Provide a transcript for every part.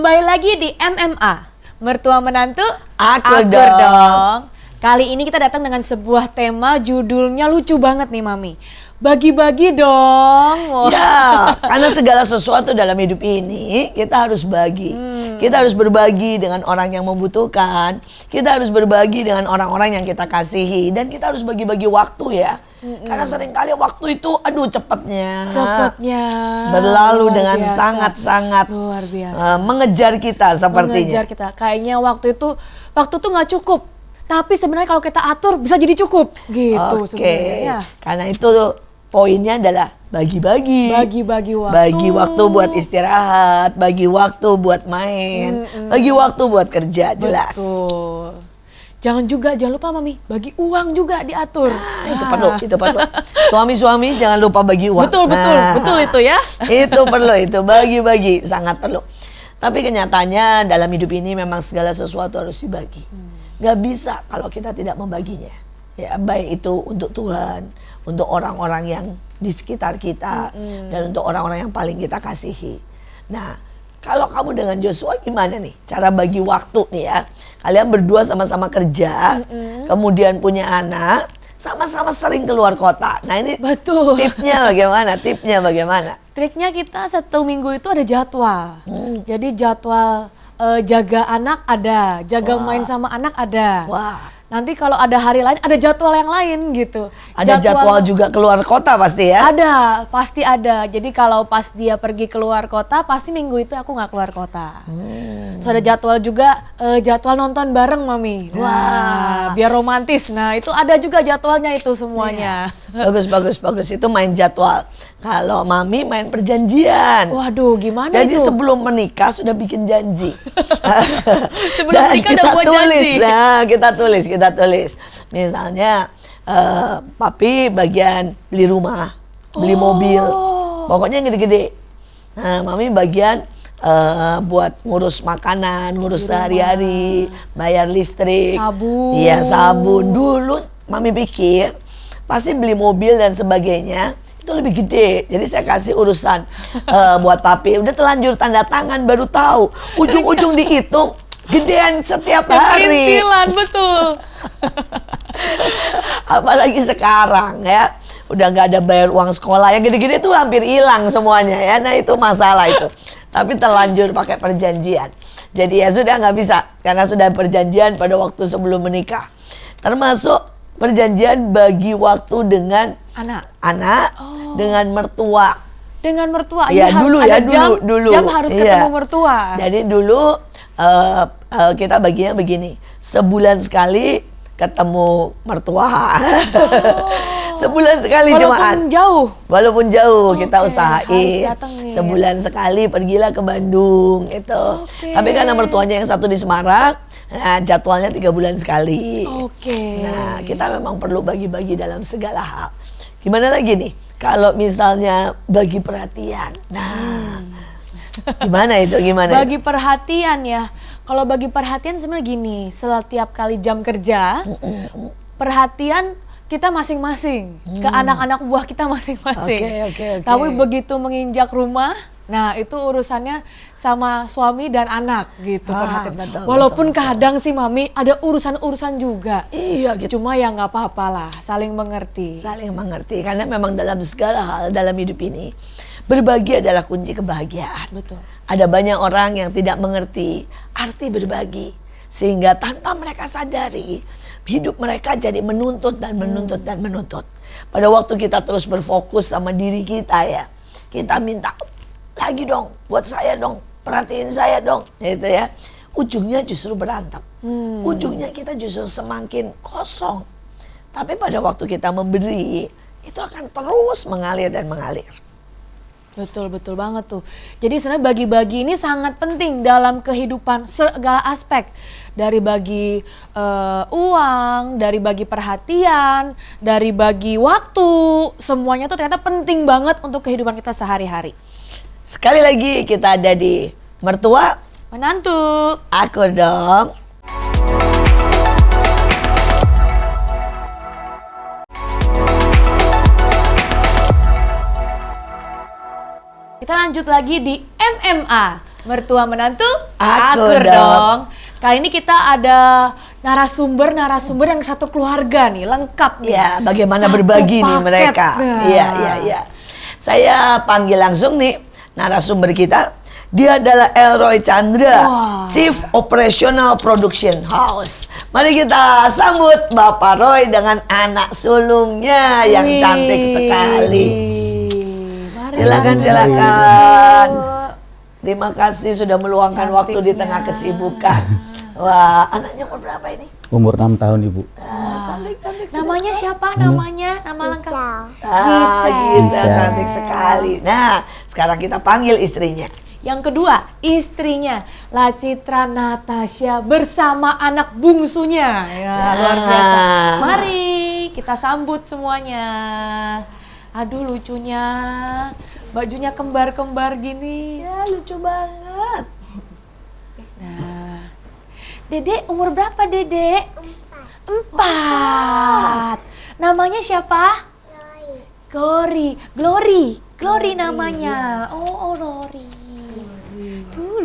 Kembali lagi di MMA, Mertua Menantu Akur dong. Kali ini kita datang dengan sebuah tema, judulnya lucu banget nih Mami. Bagi-bagi dong. Wah. Ya, karena segala sesuatu dalam hidup ini kita harus bagi. Kita harus berbagi dengan orang yang membutuhkan. Kita harus berbagi dengan orang-orang yang kita kasihi. Dan kita harus bagi-bagi waktu ya. Karena seringkali waktu itu cepatnya berlalu dengan sangat-sangat luar biasa. Mengejar kita sepertinya. Mengejar kita. Kayaknya waktu itu nggak cukup. Tapi sebenarnya kalau kita atur bisa jadi cukup gitu sebenarnya. Karena itu poinnya adalah bagi-bagi. Bagi-bagi waktu. Bagi waktu buat istirahat, bagi waktu buat main, bagi waktu buat kerja, jelas. Betul. Jangan lupa Mami, bagi uang juga diatur. Itu perlu. Suami-suami jangan lupa bagi uang. Betul itu ya. Itu perlu, itu bagi-bagi, sangat perlu. Tapi kenyataannya dalam hidup ini memang segala sesuatu harus dibagi. Gak bisa kalau kita tidak membaginya. Ya, baik itu untuk Tuhan, untuk orang-orang yang di sekitar kita, dan untuk orang-orang yang paling kita kasihi. Nah, kalau kamu dengan Joshua gimana nih cara bagi waktu nih ya? Kalian berdua sama-sama kerja, kemudian punya anak, sama-sama sering keluar kota. Nah ini betul. Tipnya bagaimana? Triknya kita 1 minggu itu ada jadwal. Jadi jadwal jaga anak ada, jaga main sama anak ada. Wah. Nanti kalau ada hari lain, ada jadwal yang lain gitu. Ada jadwal juga keluar kota pasti ya? Ada, pasti ada. Jadi kalau pas dia pergi keluar kota, pasti minggu itu aku nggak keluar kota. Terus ada jadwal juga, jadwal nonton bareng Mami. Wah, biar romantis. Nah itu ada juga jadwalnya itu semuanya. Bagus. Itu main jadwal. Kalau Mami main perjanjian. Waduh, gimana Jadi itu? sebelum menikah sudah bikin janji. Sebelum menikah udah buat janji. Nah, kita tulis. Misalnya, papi bagian beli rumah, beli mobil. Pokoknya gede-gede. Nah, Mami bagian buat ngurus makanan, ngurus sehari-hari, bayar listrik. Sabun. Iya, sabun. Dulu Mami pikir pasti beli mobil dan sebagainya itu lebih gede, jadi saya kasih urusan buat papi. Udah telanjur tanda tangan baru tahu, ujung-ujung dihitung gedean setiap hari. Perintilan, betul. Apalagi sekarang ya, udah nggak ada bayar uang sekolah, yang gede-gede tuh hampir hilang semuanya ya. Nah itu masalah itu. Tapi telanjur pakai perjanjian. Jadi ya sudah nggak bisa, karena sudah perjanjian pada waktu sebelum menikah. Termasuk perjanjian bagi waktu dengan anak, dengan mertua. Dengan mertua, ya harus dulu ada dulu. Jam harus ketemu mertua. Jadi dulu kita baginya begini, sebulan sekali ketemu mertua. Sebulan sekali walaupun jauh kita usahain. Sebulan sekali pergilah ke Bandung itu. Tapi karena mertuanya yang satu di Semarang, nah jadwalnya 3 bulan sekali. Nah kita memang perlu bagi-bagi dalam segala hal. Gimana lagi nih kalau misalnya bagi perhatian? Nah gimana itu? Bagi perhatian ya. Kalau bagi perhatian sebenarnya gini, setiap kali jam kerja, perhatian kita masing-masing, ke anak-anak buah kita masing-masing. Tapi begitu menginjak rumah, nah itu urusannya sama suami dan anak gitu. Walaupun kadang sih Mami ada urusan-urusan juga. Iya gitu. Cuma ya nggak apa-apa lah, saling mengerti. Karena memang dalam segala hal dalam hidup ini, berbagi adalah kunci kebahagiaan. Betul. Ada banyak orang yang tidak mengerti arti berbagi, sehingga tanpa mereka sadari, hidup mereka jadi menuntut. Pada waktu kita terus berfokus sama diri kita ya, kita minta lagi dong, buat saya dong, perhatiin saya dong, gitu ya. Ujungnya justru berantem. Ujungnya kita justru semakin kosong. Tapi pada waktu kita memberi, itu akan terus mengalir dan mengalir. Betul banget tuh. Jadi sebenarnya bagi-bagi ini sangat penting dalam kehidupan segala aspek. Dari bagi uang, dari bagi perhatian, dari bagi waktu. Semuanya tuh ternyata penting banget untuk kehidupan kita sehari-hari. Sekali lagi kita ada di Mertua Menantu Akur dong. Kita lanjut lagi di MMA Mertua menantu, akur akur dong. Kali ini kita ada narasumber yang satu keluarga nih, lengkap nih. Ya, bagaimana Satu berbagi nih paket. mereka. Nah. Iya. Saya panggil langsung nih narasumber kita. Dia adalah Elroy Chandra, Chief Operational Production House. Mari kita sambut Bapak Roy dengan anak sulungnya yang cantik sekali. Silakan. Terima kasih sudah meluangkan waktu di tengah kesibukan. Wah, anaknya umur berapa ini? Umur 6 tahun, Ibu. Cantik. Namanya siapa? Nama lengkap? Gisel, cantik sekali. Nah, sekarang kita panggil istrinya. Yang kedua, istrinya Lacitra Natasha bersama anak bungsunya. Ya, luar biasa. Mari kita sambut semuanya. Aduh, lucunya. Bajunya kembar-kembar gini. Ya, lucu banget. Nah, Dede umur berapa, Dede? 4. Namanya siapa? Glory namanya. Oh, Glory.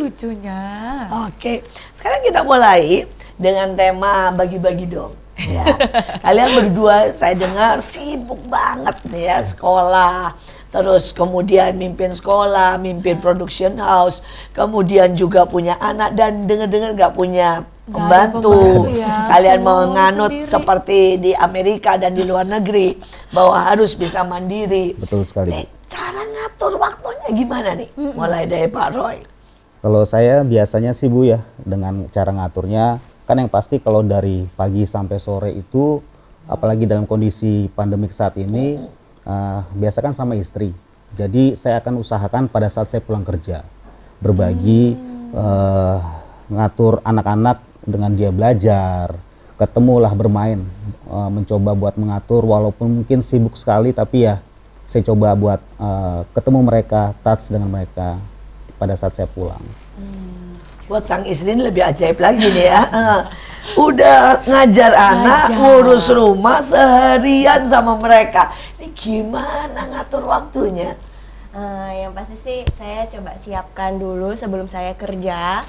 Lucunya. Oke, sekarang kita mulai dengan tema bagi-bagi dong. Ya. Kalian berdua saya dengar sibuk banget nih ya, sekolah. Terus kemudian mimpin sekolah, mimpin production house. Kemudian juga punya anak dan dengar-dengar gak punya pembantu. Ya. Kalian Semua menganut sendiri. seperti di Amerika dan di luar negeri bahwa harus bisa mandiri. Betul sekali. Nih, cara ngatur waktunya gimana nih? Mulai dari Pak Roy. Kalau saya biasanya sih Bu ya, dengan cara ngaturnya, kan yang pasti kalau dari pagi sampai sore itu, apalagi dalam kondisi pandemik saat ini, biasa kan sama istri. Jadi saya akan usahakan pada saat saya pulang kerja, berbagi, ngatur anak-anak dengan dia belajar, ketemulah bermain, mencoba buat mengatur walaupun mungkin sibuk sekali, tapi ya saya coba buat ketemu mereka, touch dengan mereka pada saat saya pulang. Buat sang istri ini lebih ajaib lagi nih ya. Udah ngajar anak, ngurus rumah seharian sama mereka. Ini gimana ngatur waktunya? Yang pasti sih saya coba siapkan dulu sebelum saya kerja.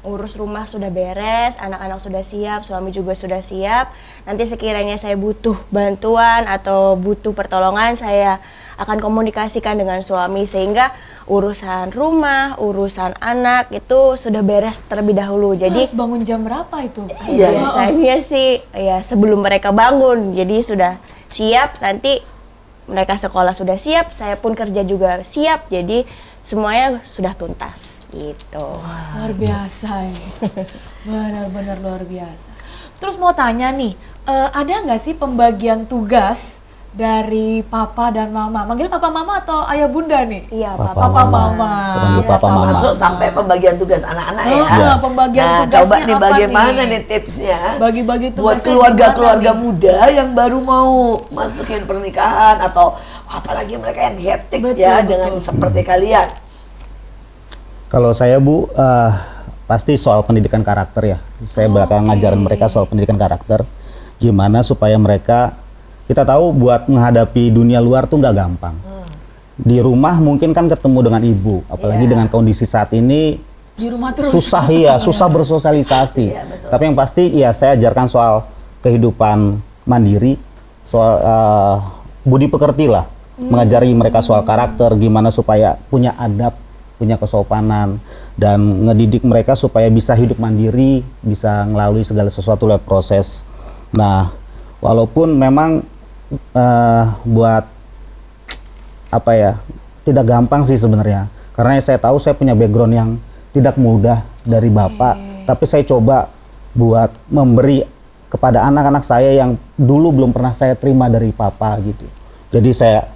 Urus rumah sudah beres, anak-anak sudah siap, suami juga sudah siap. Nanti sekiranya saya butuh bantuan atau butuh pertolongan, saya akan komunikasikan dengan suami sehingga urusan rumah, urusan anak itu sudah beres terlebih dahulu. Jadi harus bangun jam berapa itu? biasanya sih ya sebelum mereka bangun. Jadi sudah siap, nanti mereka sekolah sudah siap, saya pun kerja juga siap. Jadi semuanya sudah tuntas gitu. Luar biasa ini. Benar-benar luar biasa. Terus mau tanya nih, ada nggak sih pembagian tugas dari papa dan mama? Manggil papa mama atau ayah bunda nih? Iya, Papa, Papa Mama. mama. Terpanggil Papa, Mama. Masuk sampai pembagian tugas anak-anak ya. Pembagian Nah, tugasnya coba nih apa bagaimana nih? nih tipsnya Bagi-bagi tugasnya buat keluarga-keluarga gimana nih? muda yang baru mau masukin pernikahan atau apalagi mereka yang hektik Betul, ya betul. dengan seperti kalian. Kalau saya Bu, pasti soal pendidikan karakter ya. Saya bakal ngajarin mereka soal pendidikan karakter. Gimana supaya mereka, kita tahu buat menghadapi dunia luar tuh nggak gampang. Di rumah mungkin kan ketemu dengan ibu, apalagi dengan kondisi saat ini Di rumah terus. susah bersosialisasi. Iya, betul. Tapi yang pasti ya saya ajarkan soal kehidupan mandiri, soal budi pekerti lah, mengajari mereka soal karakter, gimana supaya punya adab, punya kesopanan, dan ngedidik mereka supaya bisa hidup mandiri, bisa melalui segala sesuatu lewat proses. Nah, walaupun memang buat apa ya, tidak gampang sih sebenarnya, karena saya tahu saya punya background yang tidak mudah dari bapak, tapi saya coba buat memberi kepada anak-anak saya yang dulu belum pernah saya terima dari papa gitu. Jadi saya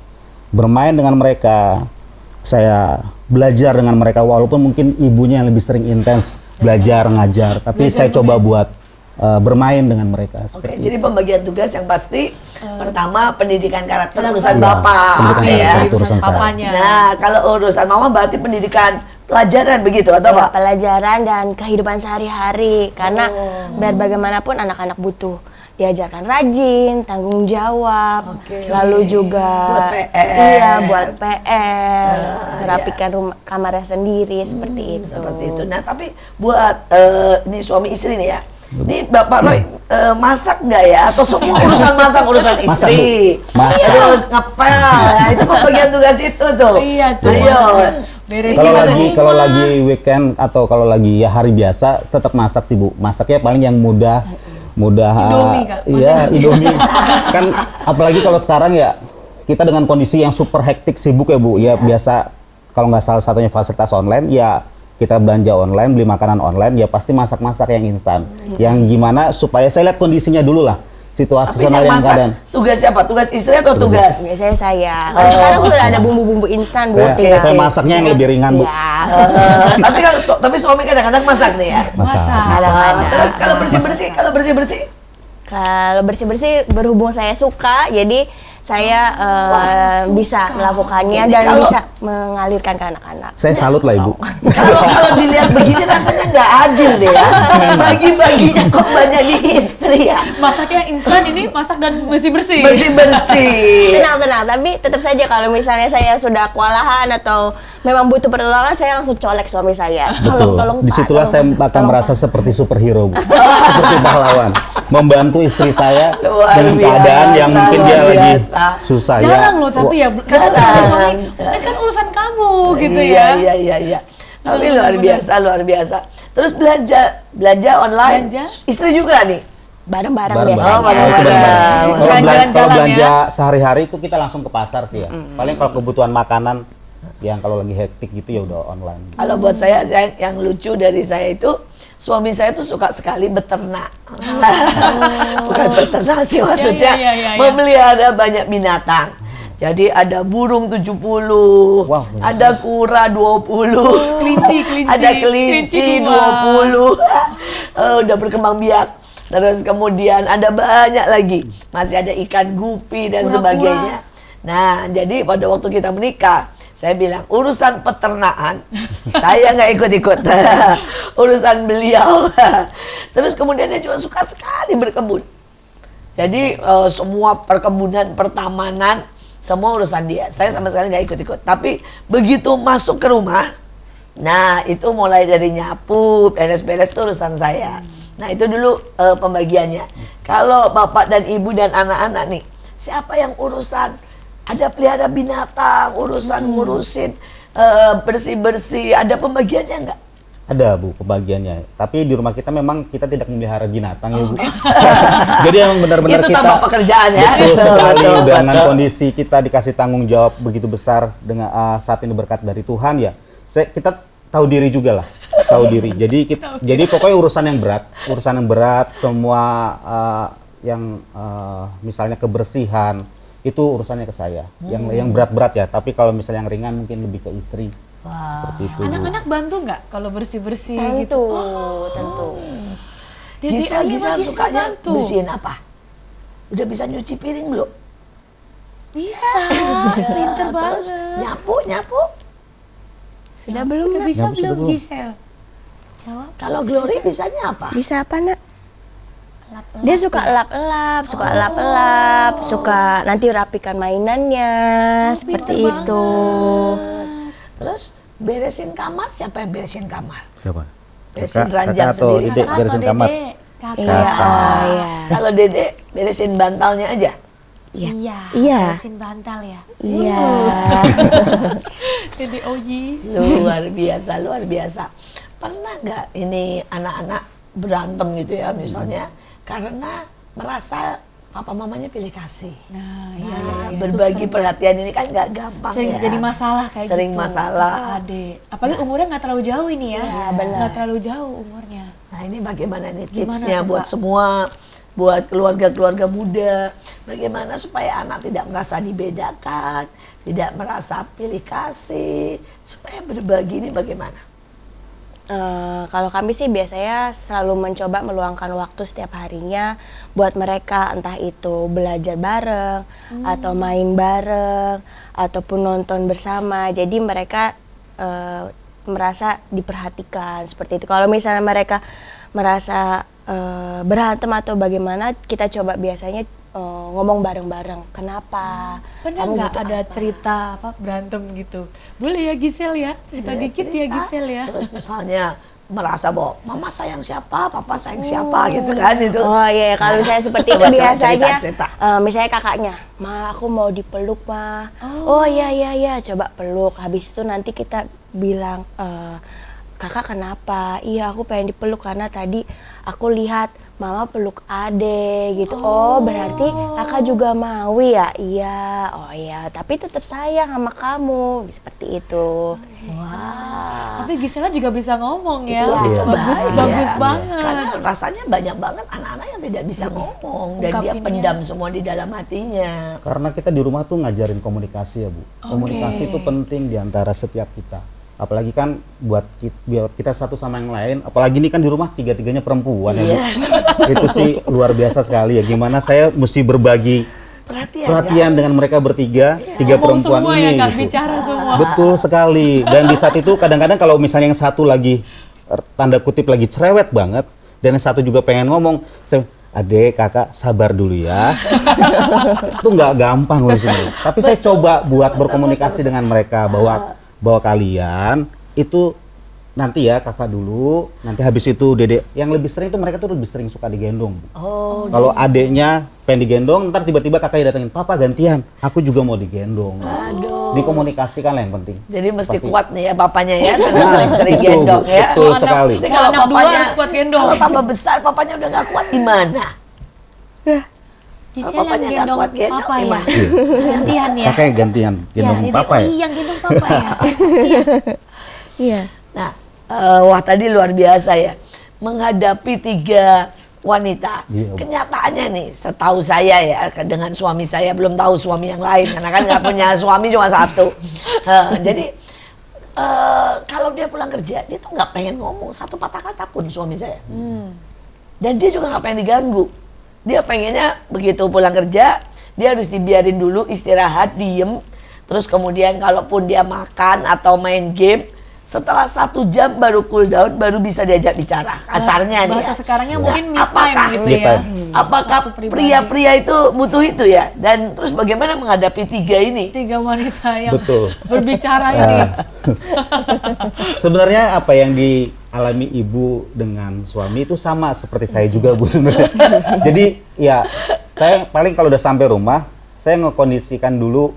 bermain dengan mereka, saya belajar dengan mereka walaupun mungkin ibunya yang lebih sering intens belajar ngajar, tapi saya coba buat bermain dengan mereka. Oke, jadi pembagian tugas yang pasti pertama pendidikan karakter Karakter. urusan Ya, bapak pendidikan ya. karakter itu urusan saya. Papanya. Nah, kalau urusan mama berarti pendidikan pelajaran begitu atau Ya, apa? pelajaran dan kehidupan sehari-hari karena biar bagaimanapun anak-anak butuh diajarkan rajin, tanggung jawab, lalu juga buat PR. Iya, buat PR, merapikan rumah kamarnya sendiri seperti itu. Seperti itu. Nah, tapi buat ini suami istri nih ya. Ini Bapak Roy masak nggak ya? Atau semua urusan masak urusan istri? Masak. Terus ngepel. Ya, itu pembagian tugas itu tuh. Iya tuh. Ayo. Kalau lagi weekend atau kalau lagi ya hari biasa tetap masak sih Bu. Masaknya paling yang mudah Indomie, Kak. Iya, Indomie. Kan apalagi kalau sekarang ya kita dengan kondisi yang super hektik sibuk ya Bu. Ya biasa kalau nggak salah satunya fasilitas online ya kita belanja online, beli makanan online ya pasti masak-masak yang instan. Yang gimana supaya saya lihat kondisinya dulu lah. Situasional yang keadaan. Tugas siapa? Tugas istri atau tugas? Biasanya saya. Karena sekarang sudah ada bumbu-bumbu instan Bu. Saya masaknya yang lebih ringan Bu. Ya. Tapi suami kadang-kadang masak nih ya. Masak. Terus kalau bersih-bersih, Kalau bersih-bersih berhubung saya suka, jadi saya bisa melakukannya dan bisa mengalirkan ke anak-anak. Saya salut lah Ibu. Kalau dilihat begini rasanya nggak adil deh ya. Bagi-baginya kok banyak di istri ya. Masaknya instan, ini masak dan bersih-bersih. Bersih-bersih. Tenang, tapi tetap saja kalau misalnya saya sudah kewalahan atau memang butuh pertolongan, saya langsung colek suami saya. Betul. Disitulah saya akan merasa seperti superhero Bu. Seperti pahlawan. Membantu istri saya dengan keadaan yang mungkin dia lagi susah ya. Jarang loh tapi ya, karena suami kan urusan kamu gitu ya. Iya. Tapi luar biasa. Terus belanja online. Istri juga nih. Bareng-bareng Bareng-bareng. biasanya. Bareng-bareng. Kalau belanja sehari-hari itu kita langsung ke pasar sih ya. Paling kalau kebutuhan makanan yang kalau lagi hektik gitu ya udah online. Kalau buat saya yang lucu dari saya itu suami saya tuh suka sekali beternak. Bukan beternak sih maksudnya, Ya. memelihara banyak binatang. Jadi ada burung 70, Wow. ada kura 20, Kelinci. ada kelinci 20. Udah berkembang biak. Terus kemudian ada banyak lagi. Masih ada ikan gupi dan Kura-kura. sebagainya. Nah, jadi pada waktu kita menikah, saya bilang urusan peternakan saya nggak ikut-ikut. Urusan beliau. Terus kemudian dia juga suka sekali berkebun. Jadi semua perkebunan, pertamanan, semua urusan dia. Saya sama sekali nggak ikut-ikut. Tapi begitu masuk ke rumah, nah itu mulai dari nyapu, beres-beres itu urusan saya. Nah itu dulu pembagiannya. Kalau bapak dan ibu dan anak-anak nih, siapa yang urusan? Ada pelihara binatang, urusan ngurusin bersih-bersih, ada pembagiannya nggak? Ada Bu pembagiannya. Tapi di rumah kita memang kita tidak memelihara binatang ya Bu. Jadi emang benar-benar Itu kita tambah pekerjaan ya. betul sekali betul, dengan betul. kondisi kita dikasih tanggung jawab begitu besar dengan saat ini berkat dari Tuhan ya. Kita tahu diri juga lah, tahu diri. Jadi pokoknya urusan yang berat semua yang misalnya kebersihan itu urusannya ke saya. Yang berat-berat ya. Tapi kalau misalnya yang ringan mungkin lebih ke istri. Seperti itu. Bu. Anak-anak bantu nggak kalau bersih-bersih Tentu, gitu? tentu. Gisel sukanya bantu. bersihin apa? Udah bisa nyuci piring belum? Bisa, pinter Terus banget. nyapu. Sudah belum, Udah Nak? bisa Nyapu sudah belum belum? Gisel? Jawab. Kalau Glory bisanya apa? Bisa apa, Nak? Dia suka elap-elap, suka nanti rapikan mainannya, seperti pinter itu. Terus beresin kamar, siapa yang beresin kamar? Siapa? Beresin Kakak ranjang atau sendiri. Ide Kakak beresin atau kamar? Dede? Kakak. Iya, iya. Kalau Dede beresin bantalnya aja. Iya. Iya. Beresin bantal ya. Iya. Dede Oji. Luar biasa. Pernah nggak ini anak-anak berantem gitu ya misalnya karena merasa papa mamanya pilih kasih. Nah, Berbagi perhatian ini kan nggak gampang sering ya. jadi masalah kayak Sering gitu. masalah. Adek. Apalagi umurnya nggak terlalu jauh ini ya. Iya, benar. Nggak terlalu jauh umurnya. Nah ini bagaimana nih Gimana tipsnya tuh, buat Pak? semua, buat keluarga-keluarga muda, bagaimana supaya anak tidak merasa dibedakan, tidak merasa pilih kasih, supaya berbagi ini bagaimana? Kalau kami sih biasanya selalu mencoba meluangkan waktu setiap harinya buat mereka, entah itu belajar bareng atau main bareng ataupun nonton bersama. Jadi mereka merasa diperhatikan seperti itu. Kalau misalnya mereka merasa berantem atau bagaimana, kita coba biasanya ngomong bareng-bareng. Kenapa? Pernah nggak ada cerita apa berantem gitu? Boleh ya Gisel ya, cerita dikit ya Gisel ya. Terus misalnya merasa bahwa mama sayang siapa, papa sayang siapa gitu kan itu. Oh iya, kalau saya seperti itu Coba biasanya cerita. misalnya kakaknya, "Ma, aku mau dipeluk, Ma." Oh iya, coba peluk. Habis itu nanti kita bilang, "Kakak kenapa?" "Iya, aku pengen dipeluk karena tadi aku lihat Mama peluk Ade gitu." "Oh, berarti kakak juga mau ya?" "Iya." "Oh iya, tapi tetap sayang sama kamu." Seperti itu. Wah. Tapi Gisela juga bisa ngomong ya. Itu Bagus bahaya. banget. Karena rasanya banyak banget anak-anak yang tidak bisa ngomong dan dia Ungkapinnya. pendam semua di dalam hatinya. Karena kita di rumah tuh ngajarin komunikasi ya Bu. Komunikasi itu penting di antara setiap kita. Apalagi kan buat kita satu sama yang lain. Apalagi ini kan di rumah tiga-tiganya perempuan ya Bu. Itu sih luar biasa sekali ya. Gimana saya mesti berbagi perhatian dengan mereka bertiga, tiga Ngomong perempuan semua ini. ya Kak, gitu. bicara semua. Betul sekali. Dan di saat itu kadang-kadang kalau misalnya yang satu lagi tanda kutip lagi cerewet banget dan yang satu juga pengen ngomong, saya, "Adek, kakak sabar dulu ya." Itu nggak gampang loh sebenarnya. Tapi saya coba buat berkomunikasi dengan mereka bahwa kalian itu nanti ya kakak dulu, nanti habis itu dedek. Yang lebih sering itu mereka tuh lebih sering suka digendong. Oh, Kalau adeknya pengen digendong, ntar tiba-tiba kakaknya datengin, "Papa gantian, aku juga mau digendong." Dikomunikasikan lah yang penting. jadi mesti Pasti. kuat nih ya bapaknya ya, karena sering-sering Betul, gendong ya. betul Kalau sekali. Nanti Kalau anak dua harus kuat gendong. Kalau tambah besar papanya udah gak kuat gimana? Gisel Papanya yang nggak gendong kuat gendong papa ya. gimana? Gantian ya. Kakaknya gantian gendong jadi, papa ya. yang gendong papa ya. Iya. Nah, wah tadi luar biasa ya. Menghadapi 3 wanita. Iya. Kenyataannya nih, setahu saya ya, dengan suami saya, belum tahu suami yang lain. Karena kan nggak punya suami cuma satu. Jadi, kalau dia pulang kerja, dia tuh nggak pengen ngomong satu patah kata pun suami saya. Dan dia juga nggak pengen diganggu. Dia pengennya begitu pulang kerja, dia harus dibiarin dulu istirahat, diem. Terus kemudian kalaupun dia makan atau main game, setelah 1 jam baru cool down, baru bisa diajak bicara. Kasarnya nih Bahasa ya. sekarangnya mungkin me Apakah- time gitu Me ya. time. Apakah Waktu pribadi. pria-pria itu butuh itu ya? Dan terus bagaimana menghadapi 3 ini? 3 wanita yang Betul. berbicara ini. Sebenarnya apa yang dialami ibu dengan suami itu sama seperti saya juga Bu sebenarnya. Jadi ya saya paling kalau udah sampai rumah, saya ngekondisikan dulu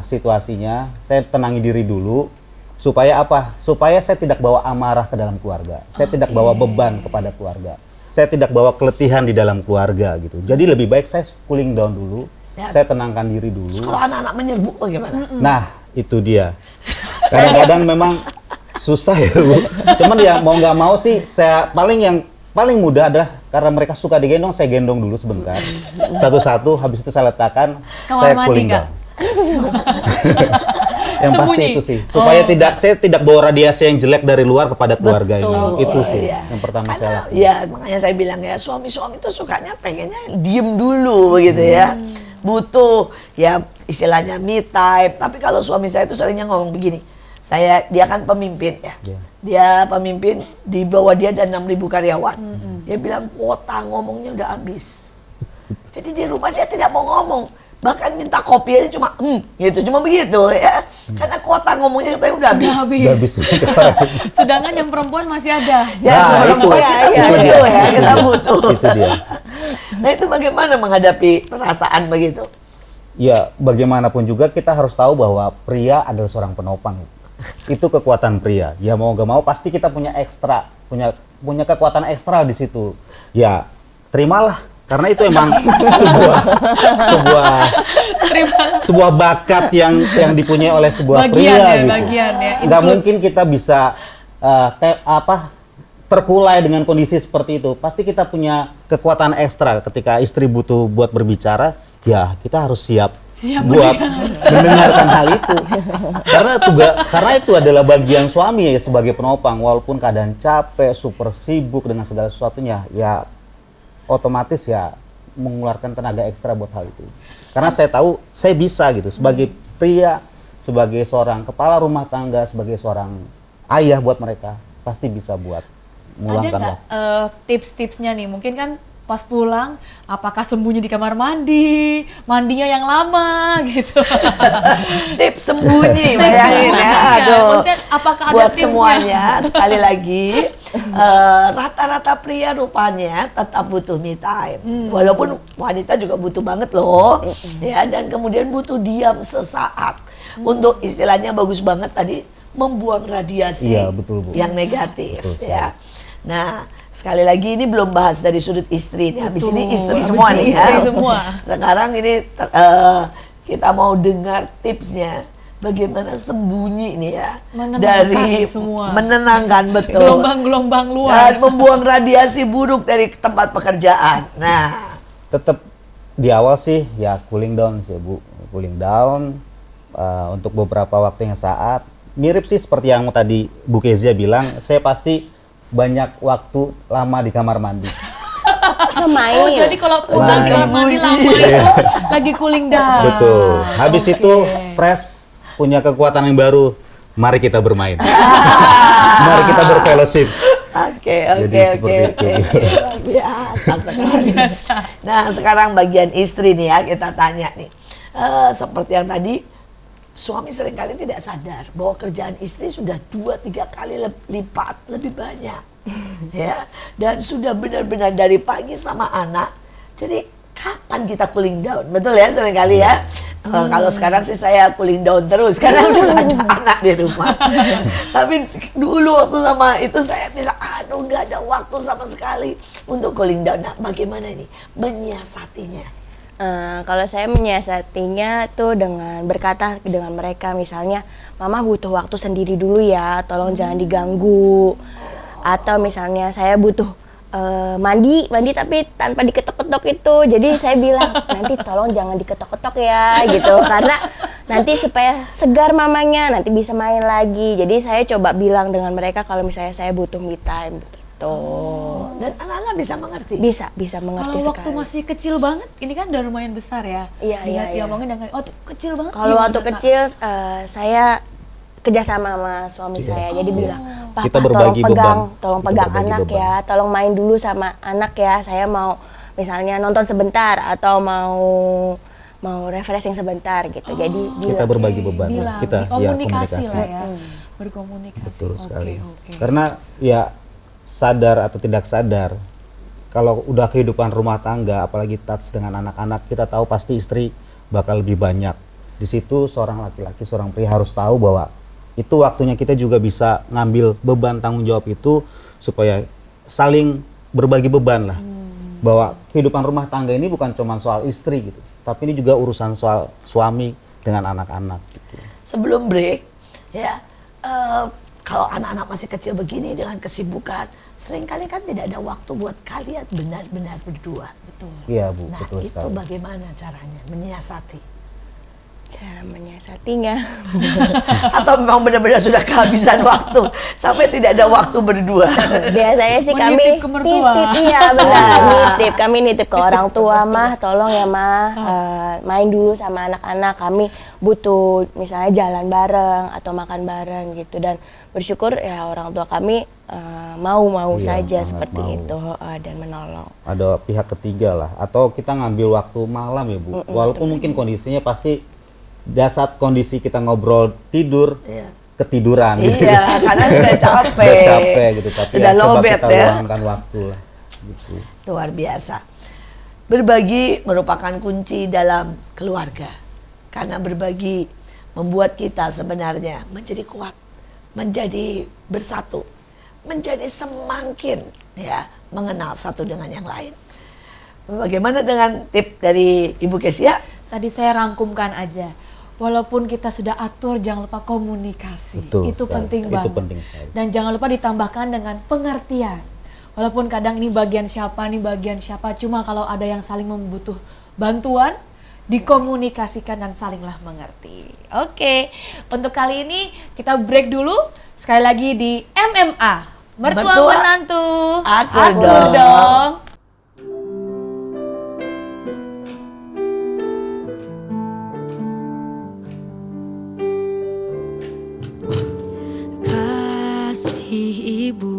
situasinya, saya tenangi diri dulu. Supaya apa? Supaya saya tidak bawa amarah ke dalam keluarga. Saya tidak bawa beban kepada keluarga. Saya tidak bawa keletihan di dalam keluarga gitu. Jadi lebih baik saya cooling down dulu. Ya. Saya tenangkan diri dulu. Kalau anak-anak menyerbu bagaimana? Nah, itu dia. Kadang-kadang memang susah ya Bu. Cuman ya mau nggak mau sih, saya paling mudah adalah karena mereka suka digendong, saya gendong dulu sebentar. Satu-satu, habis itu saya letakkan, Kamar saya mandi, cooling Kak? down. Yang pasti Sembunyi. itu sih, supaya saya tidak bawa radiasi yang jelek dari luar kepada keluarga Betul. ini. Itu sih Iya. yang pertama saya Karena, lakukan. ya makanya saya bilang ya, suami-suami itu sukanya pengennya diem dulu gitu ya. Butuh ya istilahnya me time. Tapi kalau suami saya itu seringnya ngomong begini, dia kan pemimpin ya. Iya. Dia pemimpin, di bawah dia ada 6.000 karyawan. Dia bilang kuota ngomongnya udah habis. Jadi di rumah dia tidak mau ngomong. Bahkan minta kopi aja cuma gitu, cuma begitu ya. Karena kuota ngomongnya katanya udah habis. Udah habis. Sedangkan yang perempuan masih ada. Ya, Nah, perempuan itu. kita Itu butuh dia. ya, kita butuh. Itu dia. Nah itu bagaimana menghadapi perasaan begitu? Ya, bagaimanapun juga kita harus tahu bahwa pria adalah seorang penopang. Itu kekuatan pria. Ya mau gak mau pasti kita punya ekstra, punya kekuatan ekstra di situ. Ya, terimalah. Karena itu emang sebuah bakat yang dipunyai oleh sebuah Bagian pria ya, gitu. bagian ya. Nggak Include. mungkin kita bisa terkulai dengan kondisi seperti itu. Pasti kita punya kekuatan ekstra ketika istri butuh buat berbicara, ya kita harus siap buat mendengarkan hal itu. Karena itu adalah bagian suami ya sebagai penopang, walaupun keadaan capek, super sibuk dengan segala sesuatunya, ya otomatis ya mengeluarkan tenaga ekstra buat hal itu. Karena saya tahu saya bisa gitu sebagai pria, sebagai seorang kepala rumah tangga, sebagai seorang ayah buat mereka pasti bisa buat meluangkan Ada nggak tips-tipsnya nih? Mungkin kan pas pulang, apakah sembunyi di kamar mandi, mandinya yang lama gitu. Tips sembunyi, bayangin ya. Aduh. Maksudnya, apakah ada Buat tipsnya? semuanya, sekali lagi, rata-rata pria rupanya tetap butuh me time. Walaupun wanita juga butuh banget loh. Ya, dan kemudian butuh diam sesaat. Untuk istilahnya bagus banget tadi, membuang radiasi Iya, betul, Bu. yang negatif. Betul, Ya. Nah, sekali lagi ini belum bahas dari sudut istri nih. Habis ini istri Habis semua ini nih ya. istri semua. Sekarang ini kita mau dengar tipsnya bagaimana sembunyi nih ya Menenangkan dari semua. menenangkan betul Gelombang-gelombang dan luar. membuang radiasi buruk dari tempat pekerjaan. Nah, Tetap di awal sih ya cooling down sih Bu, cooling down untuk beberapa waktu yang saat. Mirip sih seperti yang tadi Bu Kezia bilang, saya pasti banyak waktu lama di kamar mandi. Main. Oh, jadi kalau pulang di kamar mandi lama itu lagi cooling down. Betul. Habis Oke. itu fresh, punya kekuatan yang baru. Mari kita bermain. Mari kita berfellowship. oke. Jadi seperti itu. Biasa sekali. Nah, sekarang bagian istri nih ya, kita tanya nih. Seperti yang tadi, suami seringkali tidak sadar bahwa kerjaan istri sudah 2-3 kali lipat lebih banyak. Ya, dan sudah benar-benar dari pagi sama anak. Jadi kapan kita cooling down? Betul ya seringkali ya. Kalau sekarang sih saya cooling down terus karena udah gak ada anak di rumah. Tapi dulu waktu sama itu saya bisa nggak ada waktu sama sekali untuk cooling down. Nah, bagaimana ini menyiasatinya? Kalau saya menyiasatinya tuh dengan berkata dengan mereka, misalnya mama butuh waktu sendiri dulu ya, tolong jangan diganggu. Atau misalnya saya butuh mandi tapi tanpa diketok-ketok itu, jadi saya bilang nanti tolong jangan diketok-ketok ya gitu, karena nanti supaya segar mamanya nanti bisa main lagi. Jadi saya coba bilang dengan mereka kalau misalnya saya butuh me time gitu. Dan anak-anak bisa mengerti. Bisa mengerti Kalau waktu sekali. masih kecil banget, ini kan udah lumayan besar ya. Iya, Dengan iya. diomongin dengan, oh tuh kecil banget. Kalau gimana, waktu Kak? kecil saya kerjasama sama suami saya, jadi bilang, Papa Kita tolong berbagi pegang, beban. tolong Kita pegang berbagi anak beban. ya, tolong main dulu sama anak ya. Saya mau misalnya nonton sebentar atau mau refreshing sebentar gitu. Jadi Kita bilang. berbagi beban. Bilang, Kita ya komunikasi komunikasi. lah ya. Berkomunikasi. Betul sekali. Oke. Karena ya sadar atau tidak sadar, kalau udah kehidupan rumah tangga, apalagi touch dengan anak-anak, kita tahu pasti istri bakal lebih banyak. Di situ seorang laki-laki, seorang pria harus tahu bahwa itu waktunya kita juga bisa ngambil beban tanggung jawab itu supaya saling berbagi beban lah. Bahwa kehidupan rumah tangga ini bukan cuma soal istri gitu, tapi ini juga urusan soal suami dengan anak-anak gitu. Sebelum break, ya, kalau anak-anak masih kecil begini dengan kesibukan, seringkali kan tidak ada waktu buat kalian benar-benar berdua. Betul. Iya Bu, Nah, betul itu sekali. bagaimana caranya menyiasati? Cara menyiasatinya. Atau memang benar-benar sudah kehabisan waktu sampai tidak ada waktu berdua? Biasanya sih kami Menitip ke mertua. iya benar, nitip ke orang tua, mah tolong ya mah main dulu sama anak-anak, kami butuh misalnya jalan bareng atau makan bareng gitu. Dan bersyukur ya orang tua kami mau Iya, saja sangat seperti mau. itu dan menolong. Ada pihak ketiga lah, atau kita ngambil waktu malam ya Bu. Walaupun mungkin kondisinya pasti saat kondisi kita ngobrol tidur, Iya. ketiduran gitu. Iya, karena sudah capek. Udah capek gitu, tapi Sudah coba lowbat kita ya. luangkan waktu lah gitu. Luar biasa. Berbagi merupakan kunci dalam keluarga. Karena berbagi membuat kita sebenarnya menjadi kuat, menjadi bersatu, menjadi semakin ya mengenal satu dengan yang lain. Bagaimana dengan tip dari Ibu Kezia? Tadi saya rangkumkan aja. Walaupun kita sudah atur, jangan lupa komunikasi. Betul Itu sekali. penting Itu banget. penting sekali. Dan jangan lupa ditambahkan dengan pengertian. Walaupun kadang ini bagian siapa, cuma kalau ada yang saling membutuh bantuan, dikomunikasikan dan salinglah mengerti. Oke, untuk kali ini kita break dulu. Sekali lagi di MMA, Mertua Menantu. Akur dong. Kasih ibu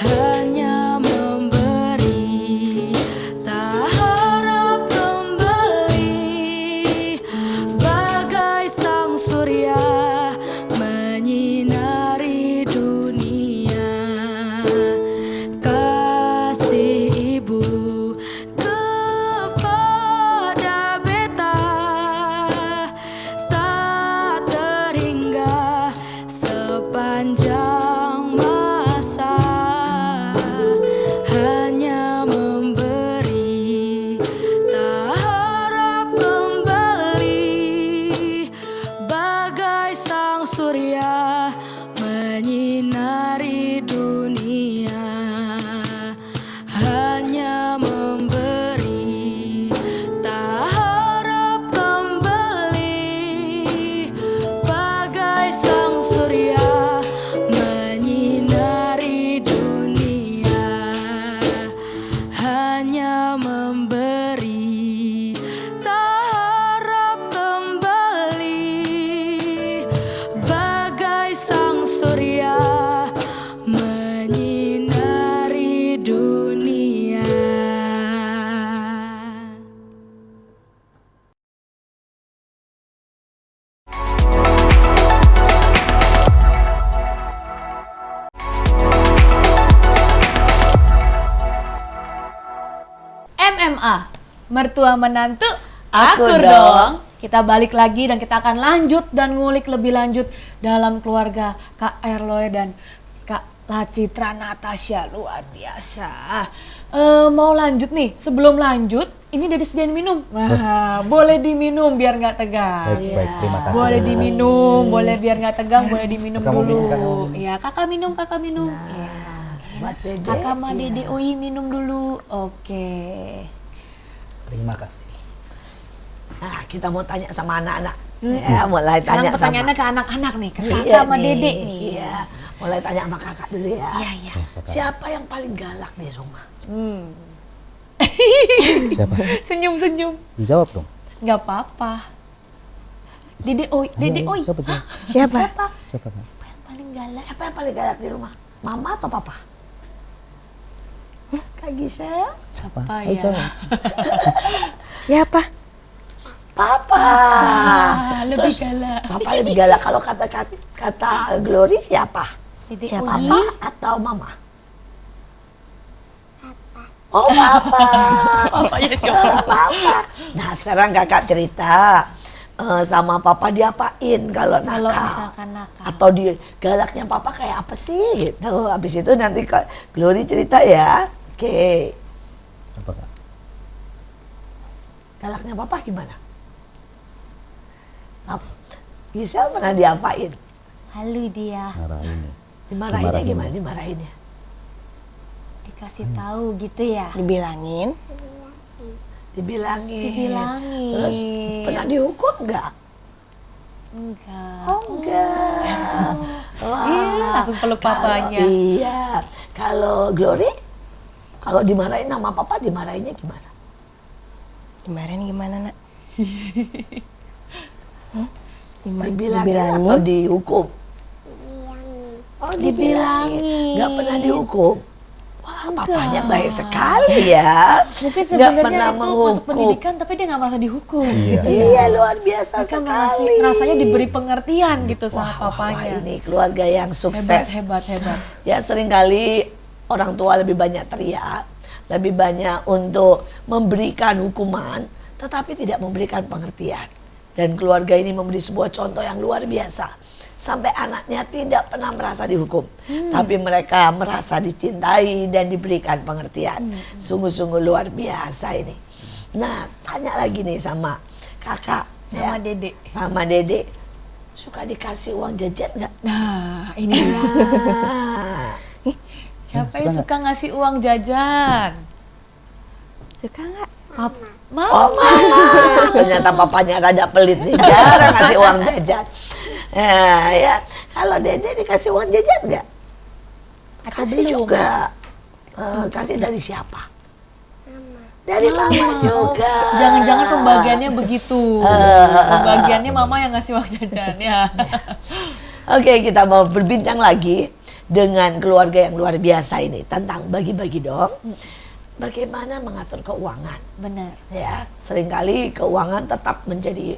hanya memberi, tak harap kembali, bagai sang surya menyinari dunia. Kasih ibu kepada beta tak terhingga sepanjang masa, hanya memberi, tak harap kembali, bagai sang surya menyinari dunia. Hanya memberi, tak harap kembali, bagai sang surya menyinari dunia. Hanya memberi, tak harap kembali, bagai sang surya menyinari dunia. MMA, mertua menantu, Aku akur dong. dong. Kita balik lagi dan kita akan lanjut dan ngulik lebih lanjut dalam keluarga Kak Erloy dan Kak Lacitra Natasha. Luar biasa. Mau lanjut nih, sebelum lanjut, ini udah disediain minum. Nah, boleh diminum biar nggak tegang. Baik, terima kasih. Boleh diminum, boleh biar nggak tegang, boleh diminum Kakak mau minum, kakak dulu. mau minum. Iya, kakak minum, kakak minum. Iya. Buat Dede. Kakak sama Dede Oi minum dulu. Oke. Terima kasih. Nah, kita mau tanya sama anak-anak. Ya, mulai Sekarang tanya sama pertanyaannya ke anak-anak nih, ke kakak Iya sama nih, Dede nih. Iya. Mulai tanya sama kakak dulu ya. Iya, iya. Siapa yang paling galak di rumah? Siapa? Senyum-senyum. Dijawab dong. Nggak apa-apa. Dede Oi, Dede Oi. Siapa tuh? Siapa? Siapa kan? Siapa yang paling galak? Siapa yang paling galak di rumah? Mama atau papa? Kak Gisel? Siapa? Apa Ayo ya? jawab. Siapa? Papa. Lebih galak. Papa lebih galak. Kalau kata Glory siapa? Dede Siapa? Oi. Papa atau mama? Oh, papa. Papanya Oh, papa. Nah, sekarang kakak cerita sama papa diapain kalau nakal. Kalau misalkan nakal. Atau di galaknya papa kayak apa sih gitu. Habis itu nanti Kak Glory cerita ya. Oke. Apa Kak? Galaknya papa gimana? Gisel pernah diapain? Halu dia. Marahin ya. Dimarahinnya Dimarahin. gimana? Dimarahinnya? Dikasih tahu gitu ya. Dibilangin? Dibilangin. Dibilangin. Terus pernah dihukum nggak? Enggak. Oh enggak. Wah. Iya, langsung peluk papanya. Iya. Kalau Glory, kalau dimarahin sama papa dimarahinnya gimana? Dimarahin gimana, Nak? Dibilangin atau dihukum? Oh, dibilangin. Nggak pernah dihukum. Wah, papanya baik sekali ya. Mungkin Nggak sebenarnya pernah itu masuk menghukum. pendidikan tapi dia nggak merasa dihukum Iya. gitu ya. Iya, luar biasa Mereka sekali. rasanya diberi pengertian gitu sama Wah, papanya. ini keluarga yang Hebat, sukses. hebat, hebat. Ya seringkali orang tua lebih banyak teriak, lebih banyak untuk memberikan hukuman, tetapi tidak memberikan pengertian. Dan keluarga ini memberi sebuah contoh yang luar biasa. Sampai anaknya tidak pernah merasa dihukum, tapi mereka merasa dicintai dan diberikan pengertian. Sungguh-sungguh luar biasa ini. Nah, tanya lagi nih sama kakak. Sama ya. Dede. Sama Dede. Suka dikasih uang jajan nggak? Nah, ini dia. Nah, Siapa yang suka ngasih uang jajan? Suka nggak? Mama. oh mama, ternyata papanya rada pelit nih, jarang ngasih uang jajan. Nah, ya, kalau Dede dikasih uang jajan nggak? Atau Kasih belum? juga. Kasih dari siapa? Dari mama juga. Jangan-jangan pembagiannya begitu. Pembagiannya mama yang ngasih uang jajan ya. Oke, kita mau berbincang lagi dengan keluarga yang luar biasa ini tentang bagi-bagi dong. Bagaimana mengatur keuangan? Benar. Ya, seringkali keuangan tetap menjadi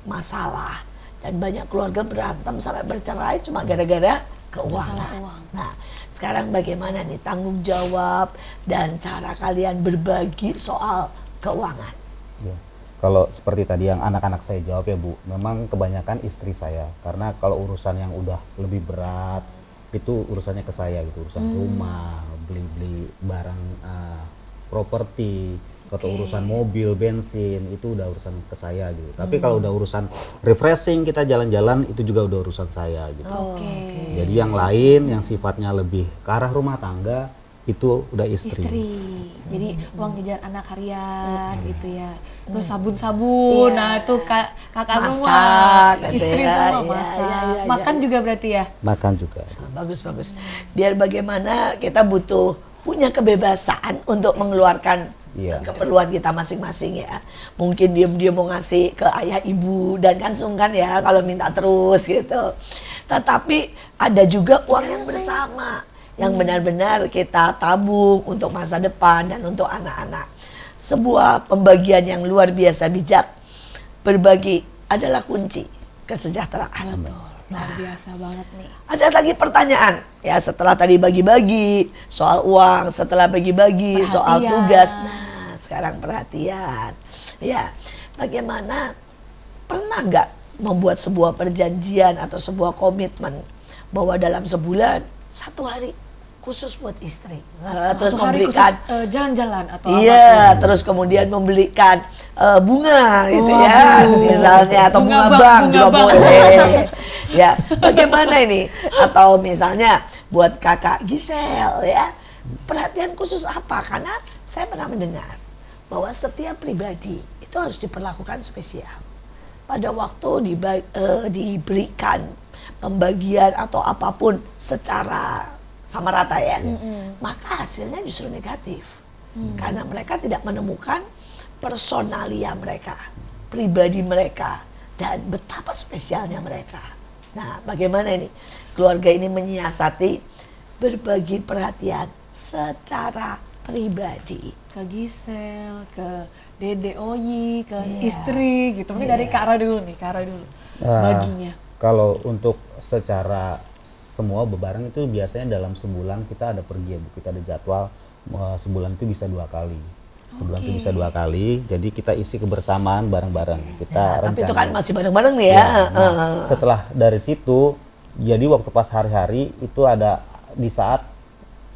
masalah dan banyak keluarga berantem sampai bercerai cuma gara-gara keuangan. Nah, sekarang bagaimana nih tanggung jawab dan cara kalian berbagi soal keuangan? Ya. Kalau seperti tadi yang anak-anak saya jawab ya Bu, memang kebanyakan istri saya, karena kalau urusan yang udah lebih berat itu urusannya ke saya gitu, urusan rumah, beli barang properti, atau urusan mobil, bensin, itu udah urusan ke saya gitu. Tapi kalau udah urusan refreshing, kita jalan-jalan, itu juga udah urusan saya gitu. Jadi yang lain yang sifatnya lebih ke arah rumah tangga itu udah istri. Jadi uang jajan anak harian gitu ya. Terus sabun-sabun, nah itu kakak Masak, semua, istri ya, semua ya, masak. ya. Makan juga berarti ya? Makan juga. Bagus. Biar bagaimana kita butuh punya kebebasan untuk mengeluarkan keperluan kita masing-masing ya. Mungkin dia mau ngasih ke ayah ibu dan kan sungkan ya kalau minta terus gitu. Tetapi ada juga uang yang bersama yang benar-benar kita tabung untuk masa depan dan untuk anak-anak. Sebuah pembagian yang luar biasa bijak. Berbagi adalah kunci kesejahteraan. Luar biasa banget nih. Ada lagi pertanyaan ya setelah tadi bagi-bagi soal uang, setelah bagi-bagi soal tugas. Nah, sekarang perhatian. Ya, bagaimana pernah nggak membuat sebuah perjanjian atau sebuah komitmen bahwa dalam sebulan 1 hari khusus buat istri. Terus membelikan jalan-jalan atau iya, terus kemudian membelikan bunga gitu ya, misalnya atau bunga bank juga boleh. Ya, bagaimana ini? Atau misalnya buat kakak Gisel ya, perhatian khusus apa? Karena saya pernah mendengar bahwa setiap pribadi itu harus diperlakukan spesial. Pada waktu diberikan pembagian atau apapun secara sama rata ya, maka hasilnya justru negatif. Karena mereka tidak menemukan personalia mereka, pribadi mereka, dan betapa spesialnya mereka. Nah, bagaimana ini keluarga ini menyiasati berbagi perhatian secara pribadi ke Gisel, ke Dede Oyi, ke istri gitu. Mungkin dari Kak Ra dulu nih, baginya. Kalau untuk secara semua bebareng itu biasanya dalam sebulan kita ada pergi ya Bu, kita ada jadwal sebulan itu bisa 2 kali. Sebulan itu bisa 2 kali, jadi kita isi kebersamaan bareng-bareng. Kita tapi itu kan masih bareng-bareng nih ya. Setelah dari situ, jadi waktu pas hari-hari itu ada di saat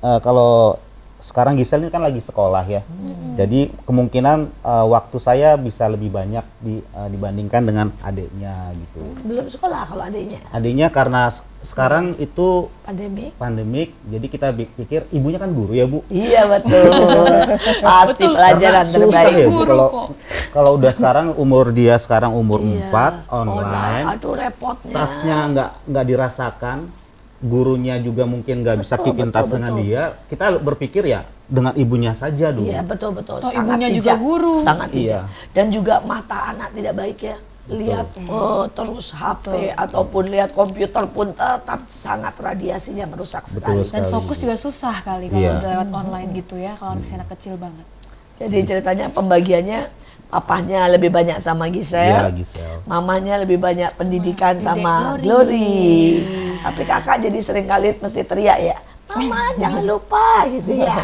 kalau sekarang Gisel ini kan lagi sekolah ya, jadi kemungkinan waktu saya bisa lebih banyak dibandingkan dengan adiknya gitu. Belum sekolah kalau adiknya. Adiknya karena sekarang itu pandemik, jadi kita pikir ibunya kan guru ya Bu. Iya betul. Pasti pelajaran terbaik. Ya, kalau udah sekarang umur dia sekarang umur 4 online. Aduh repotnya. Tasnya nggak dirasakan. Gurunya juga mungkin nggak bisa keep in touch dengan dia. Kita berpikir ya dengan ibunya saja dulu. Iya betul. Sangat ibunya bijak. Juga guru. Sangat bijak. Dan juga mata anak tidak baik ya. Lihat terus HP ataupun lihat komputer pun tetap sangat radiasinya merusak sekali. Dan fokus juga susah kali kalau udah lewat online gitu ya. Kalau masih anak kecil banget. Jadi ceritanya pembagiannya papahnya lebih banyak sama Gisel, mamanya lebih banyak pendidikan sama Glory. Tapi kakak jadi sering kali mesti teriak ya, mama jangan lupa gitu ya.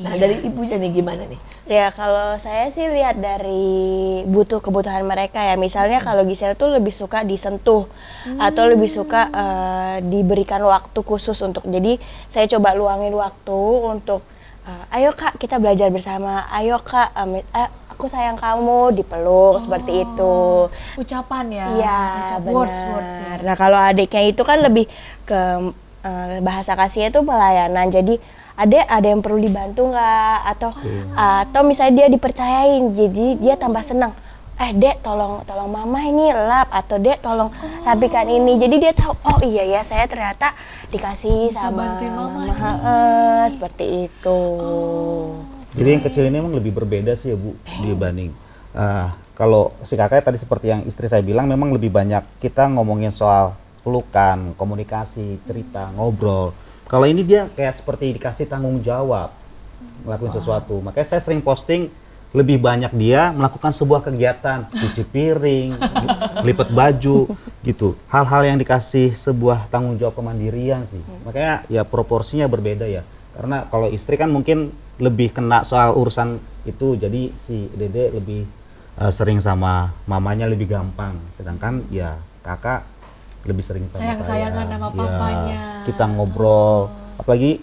Nah dari ibunya nih gimana nih? Ya kalau saya sih lihat dari kebutuhan mereka ya. Misalnya kalau Gisel tuh lebih suka disentuh atau lebih suka diberikan waktu khusus untuk. Jadi saya coba luangin waktu untuk ayo kak kita belajar bersama, ayo kak aku sayang kamu, dipeluk seperti itu. Ucapan ya? Iya words ya. Nah kalau adiknya itu kan lebih ke bahasa kasihnya itu pelayanan. Jadi ada yang perlu dibantu nggak? Atau misalnya dia dipercayain, jadi dia tambah senang. Dek tolong mama ini lap, atau dek tolong rapikan ini. Jadi dia tahu, oh iya ya saya ternyata dikasih bisa sama bantuin mama seperti itu. Jadi yang kecil ini memang lebih berbeda sih ya Bu dibanding kalau si kakak tadi seperti yang istri saya bilang, memang lebih banyak kita ngomongin soal pelukan, komunikasi, cerita, ngobrol. Kalau ini dia kayak seperti dikasih tanggung jawab ngelakuin sesuatu. Makanya saya sering posting lebih banyak dia melakukan sebuah kegiatan, cuci piring, lipat baju, gitu. Hal-hal yang dikasih sebuah tanggung jawab kemandirian sih. Makanya ya proporsinya berbeda ya. Karena kalau istri kan mungkin lebih kena soal urusan itu, jadi si Dede lebih sering sama mamanya lebih gampang. Sedangkan ya kakak lebih sering sama Sayang-sayangan saya. sama Ya, papanya. kita ngobrol. Apalagi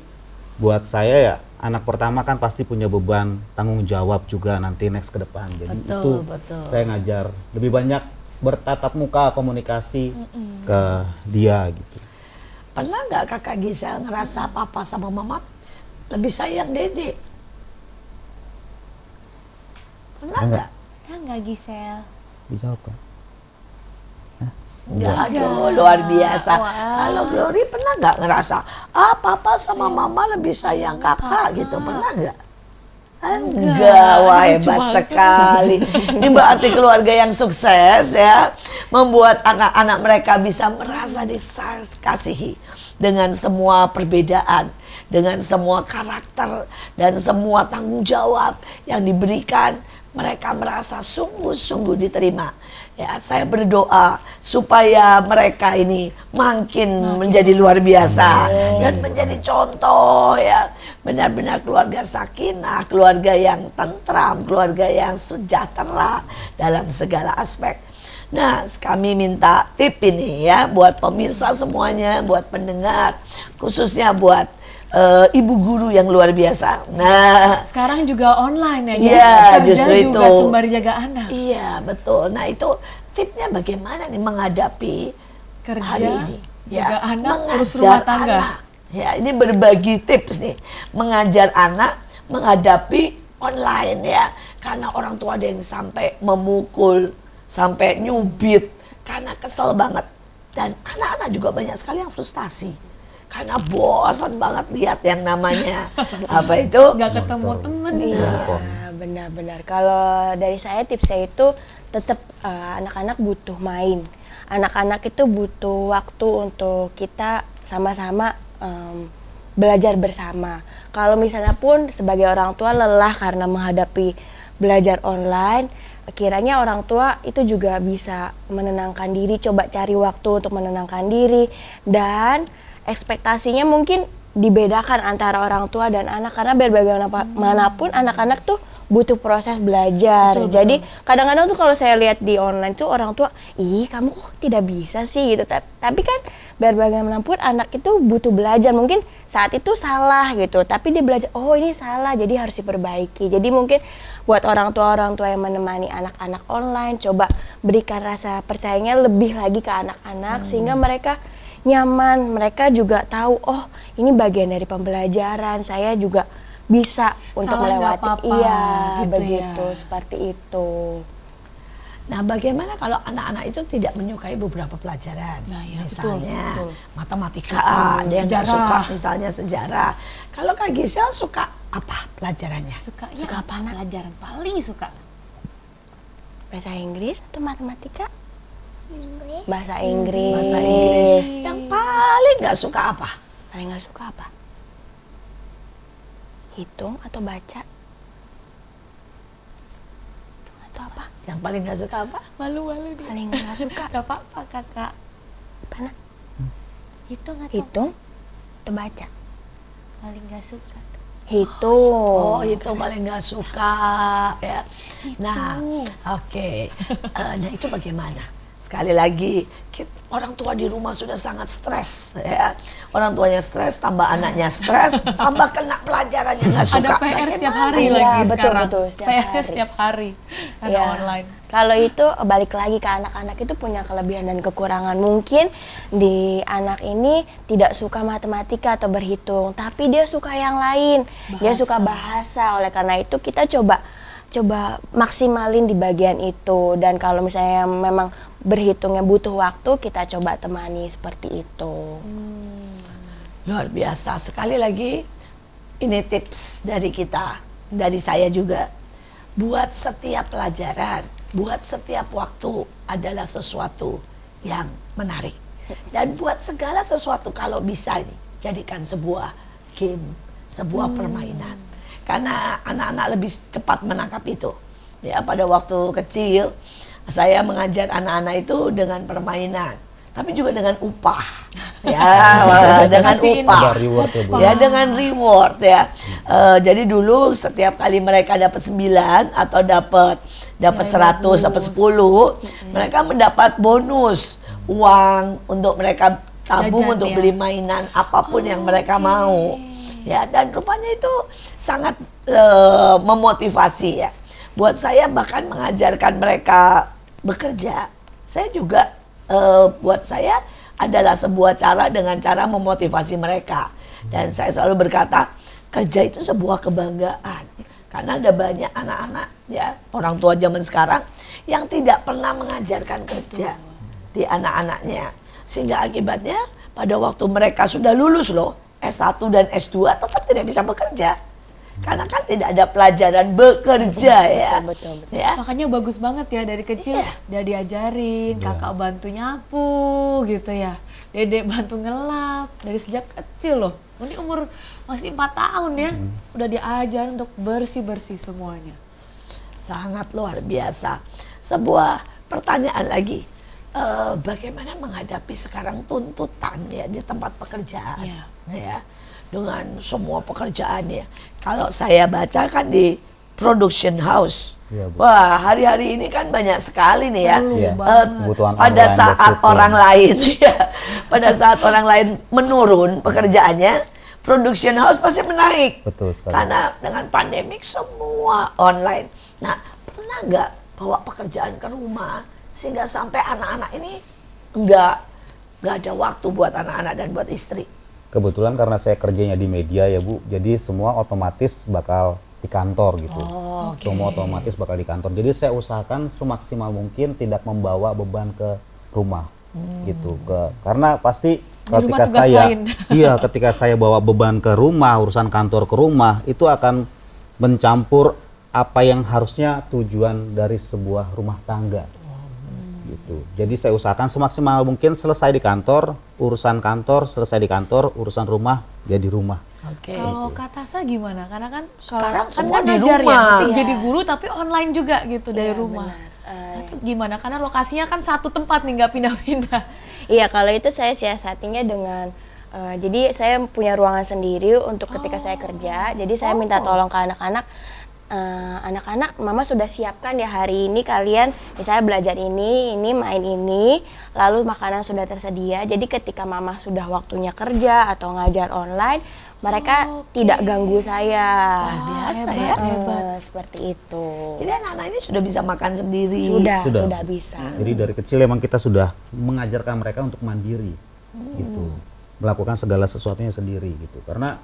buat saya ya, anak pertama kan pasti punya beban tanggung jawab juga nanti next ke depan. Jadi Betul, itu betul. saya ngajar lebih banyak bertatap muka, komunikasi ke dia gitu. Pernah nggak kakak Gisel ngerasa papa sama mama lebih sayang Dede? Pernah nggak? Enggak Gisel. Dijawab kan? Enggak, aduh luar biasa. Kalau Glory pernah nggak ngerasa, papa sama mama lebih sayang kakak gitu, pernah nggak? Enggak, wah hebat sekali. Ini berarti keluarga yang sukses ya, membuat anak-anak mereka bisa merasa dikasihi dengan semua perbedaan, dengan semua karakter dan semua tanggung jawab yang diberikan. Mereka merasa sungguh-sungguh diterima. Ya, saya berdoa supaya mereka ini makin menjadi luar biasa dan menjadi contoh ya. Benar-benar keluarga sakinah, keluarga yang tentram, keluarga yang sejahtera dalam segala aspek. Nah, kami minta tip ini ya buat pemirsa semuanya, buat pendengar, khususnya buat ibu guru yang luar biasa. Nah, Sekarang juga online ya, iya, kerja justru juga itu. sembari jaga anak. Iya, betul. Nah, itu tipnya bagaimana nih menghadapi Kerja, hari ini? jaga anak, mengajar urus rumah tangga. anak. Ya, ini berbagi tips nih. Mengajar anak menghadapi online ya. Karena orang tua ada yang sampai memukul, sampai nyubit karena kesel banget. Dan anak-anak juga banyak sekali yang frustasi. Karena bosan banget lihat yang namanya apa itu? Nggak ketemu temen. Iya, benar-benar. Kalau dari saya tipsnya itu tetap anak-anak butuh main. Anak-anak itu butuh waktu untuk kita sama-sama belajar bersama. Kalau misalnya pun sebagai orang tua lelah karena menghadapi belajar online, kiranya orang tua itu juga bisa menenangkan diri, coba cari waktu untuk menenangkan diri, dan ekspektasinya mungkin dibedakan antara orang tua dan anak, karena biar bagaimanapun anak-anak tuh butuh proses belajar. Betul, Jadi kadang-kadang tuh kalau saya lihat di online tuh orang tua, ih kamu kok tidak bisa sih gitu. Tapi kan biar bagaimanapun anak itu butuh belajar. Mungkin saat itu salah gitu, tapi dia belajar, oh ini salah, jadi harus diperbaiki. Jadi mungkin buat orang tua yang menemani anak-anak online, coba berikan rasa percayanya lebih lagi ke anak-anak sehingga mereka nyaman, mereka juga tahu, oh ini bagian dari pembelajaran, saya juga bisa untuk Salah nggak melewati. apa-apa, Iya, gitu begitu, ya. seperti itu. Nah, bagaimana kalau anak-anak itu tidak menyukai beberapa pelajaran? Nah, ya, Misalnya betul. matematika, ada yang nggak Sejarah. suka misalnya sejarah. Kalau Kak Gisel suka apa pelajarannya? Sukanya apa pelajaran paling suka? Bahasa Inggris atau matematika? Inggris. Bahasa Inggris. Bahasa Inggris. Yang paling nggak suka apa? Paling nggak suka apa? Hitung atau baca? Hitung atau apa? Yang paling nggak suka apa? Malu-malu dia. Paling nggak suka Gak apa-apa kakak. mana? Hitung atau Hitung atau baca? paling gak suka? Hitung. Oh, itu paling nggak suka ya. Nah, oke. Nah, itu bagaimana? Sekali lagi, orang tua di rumah sudah sangat stres ya. Orang tuanya stres, tambah anaknya stres, tambah kena pelajarannya nggak suka. Ada PR setiap hari Iya, lagi betul, sekarang. betul, setiap PR hari. setiap hari karena Ya. online. Kalau itu balik lagi ke anak-anak itu punya kelebihan dan kekurangan. Mungkin di anak ini tidak suka matematika atau berhitung, tapi dia suka yang lain. Dia suka bahasa. Oleh karena itu kita coba maksimalin di bagian itu. Dan kalau misalnya memang berhitungnya butuh waktu, kita coba temani seperti itu. Luar biasa. Sekali lagi, ini tips dari kita, dari saya juga. Buat setiap pelajaran, buat setiap waktu adalah sesuatu yang menarik. Dan buat segala sesuatu kalau bisa ini jadikan sebuah game, sebuah permainan. Karena anak-anak lebih cepat menangkap itu. Ya, pada waktu kecil saya mengajar anak-anak itu dengan permainan, tapi juga dengan upah. Ya, dengan upah. Ada reward ya, Bu. Ya, dengan reward ya. Jadi dulu setiap kali mereka dapat 9 atau dapat 100, dapat 10, mereka mendapat bonus uang untuk mereka tabung Jajan, untuk ya? beli mainan apapun yang mereka mau. Ya, dan rupanya itu sangat memotivasi ya. Buat saya bahkan mengajarkan mereka bekerja, saya juga buat saya adalah sebuah cara dengan cara memotivasi mereka. Dan saya selalu berkata, kerja itu sebuah kebanggaan. Karena ada banyak anak-anak ya, orang tua zaman sekarang yang tidak pernah mengajarkan kerja di anak-anaknya. Sehingga akibatnya pada waktu mereka sudah lulus loh, S1 dan S2 tetap tidak bisa bekerja. Karena kan tidak ada pelajaran bekerja ya. Betul. Ya. Makanya bagus banget ya dari kecil udah diajarin, kakak bantu nyapu gitu ya. Dedek bantu ngelap dari sejak kecil loh. Ini umur masih 4 tahun ya, udah diajar untuk bersih-bersih semuanya. Sangat luar biasa. Sebuah pertanyaan lagi, bagaimana menghadapi sekarang tuntutan ya di tempat pekerjaan, ya, dengan semua pekerjaan ya. Kalau saya baca kan di production house, wah hari-hari ini kan banyak sekali nih ya. Pada saat orang lain, pada saat orang lain menurun pekerjaannya, production house pasti menaik. Betul sekali. Karena dengan pandemik semua online. Nah, pernah nggak bawa pekerjaan ke rumah sehingga sampai anak-anak ini nggak ada waktu buat anak-anak dan buat istri? Kebetulan karena saya kerjanya di media ya Bu, jadi semua otomatis bakal di kantor gitu. Semua otomatis bakal di kantor. Jadi saya usahakan semaksimal mungkin tidak membawa beban ke rumah gitu. Karena pasti ketika ketika saya bawa beban ke rumah, urusan kantor ke rumah, itu akan mencampur apa yang harusnya tujuan dari sebuah rumah tangga. Gitu. Jadi saya usahakan semaksimal mungkin selesai di kantor, urusan kantor selesai di kantor, urusan rumah ya di rumah. Kalau Kak Tasa gimana? Karena kan Sekarang kan semua di ngajar rumah. ya, jadi guru tapi online juga gitu dari rumah. Itu gimana? Karena lokasinya kan satu tempat nih, nggak pindah-pindah. Iya, kalau itu saya siasatinya dengan jadi saya punya ruangan sendiri untuk ketika saya kerja. Jadi saya minta tolong ke anak-anak. Anak-anak, mama sudah siapkan ya hari ini kalian misalnya belajar ini main ini, lalu makanan sudah tersedia. Jadi ketika mama sudah waktunya kerja atau ngajar online, mereka tidak ganggu saya. Biasa hebat. Seperti itu. Jadi anak-anak ini sudah bisa makan sendiri. Sudah bisa. Jadi dari kecil emang kita sudah mengajarkan mereka untuk mandiri, gitu, melakukan segala sesuatunya sendiri, gitu. Karena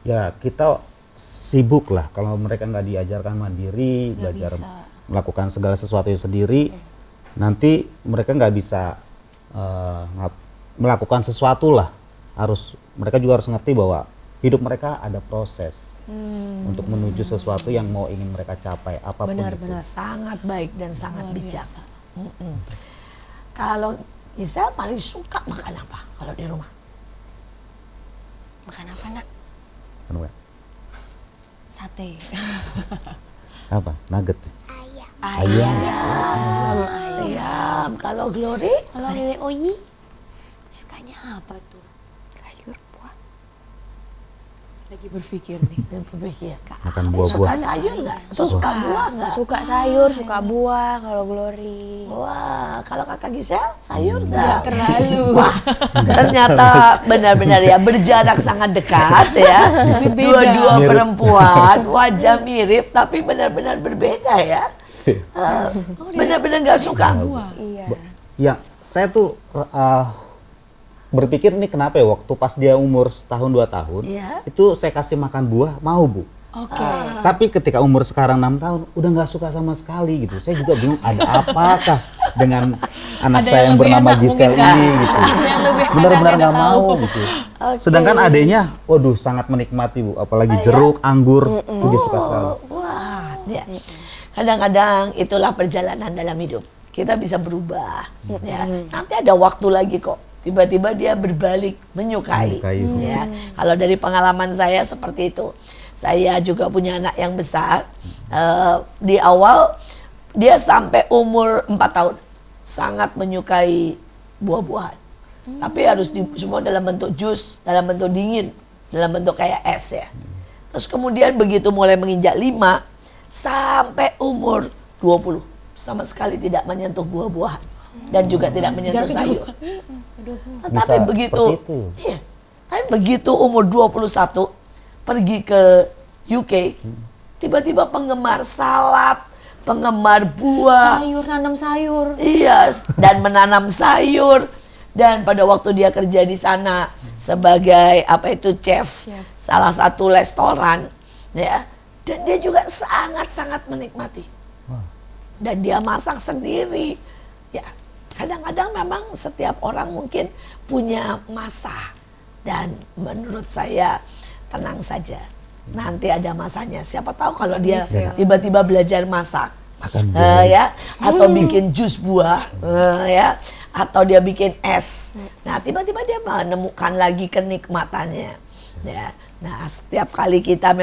ya kita sibuk lah kalau mereka nggak diajarkan mandiri, belajar melakukan segala sesuatunya sendiri, nanti mereka nggak bisa melakukan sesuatu lah. Mereka juga harus ngerti bahwa hidup mereka ada proses untuk menuju sesuatu yang ingin mereka capai, apapun itu. Benar-benar sangat baik dan sangat bijak. Kalau Gisel paling suka makan apa kalau di rumah? Makan apa, Nak? Kenapa? Sate. Apa? Nugget? Ayam. Kalau Glory? Kalau Lele Oyi sukanya apa tuh? Sayur, buah. Lagi berpikir nih. Berpikir. Makan Suka buah-buah. sayur nggak? Suka buah nggak? Suka sayur, suka buah kalau Glory. Wah, kalau kakak Gisel sayur nggak? Terlalu. Wah, ternyata benar-benar ya berjarak sangat dekat ya. Dua-dua perempuan, wajah mirip tapi benar-benar berbeda ya. Benar-benar nggak suka. Iya. Ya, saya tuh berpikir nih kenapa ya waktu pas dia umur setahun 2 tahun, itu saya kasih makan buah, mau Bu. Tapi ketika umur sekarang 6 tahun, udah nggak suka sama sekali gitu. Saya juga bingung ada apakah dengan anak saya yang bernama Gisel ini gitu. Benar-benar nggak mau gitu. Sedangkan adenya, waduh sangat menikmati Bu, apalagi jeruk, anggur, itu dia suka sekali. Wah, ya. Kadang-kadang itulah perjalanan dalam hidup. Kita bisa berubah. Ya. Nanti ada waktu lagi kok tiba-tiba dia berbalik menyukai. Ya. Kalau dari pengalaman saya seperti itu. Saya juga punya anak yang besar. Di awal dia sampai umur 4 tahun sangat menyukai buah-buahan. Tapi harus semua dalam bentuk jus, dalam bentuk dingin, dalam bentuk kayak es ya. Terus kemudian begitu mulai menginjak 5 sampai umur 20 sama sekali tidak menyentuh buah-buahan dan juga tidak menyentuh sayur. Tetapi begitu umur 21 pergi ke UK, tiba-tiba penggemar salad, penggemar buah, sayur, nanam sayur. Iya, dan menanam sayur. Dan pada waktu dia kerja di sana sebagai chef, salah satu restoran, ya. Dan dia juga sangat-sangat menikmati. Dan dia masak sendiri. Ya, kadang-kadang memang setiap orang mungkin punya masa. Dan menurut saya tenang saja. Nanti ada masanya. Siapa tahu kalau dia tiba-tiba belajar masak, ya, atau bikin jus buah, ya, atau dia bikin es. Nah, tiba-tiba dia menemukan lagi kenikmatannya. Ya. Nah, setiap kali kita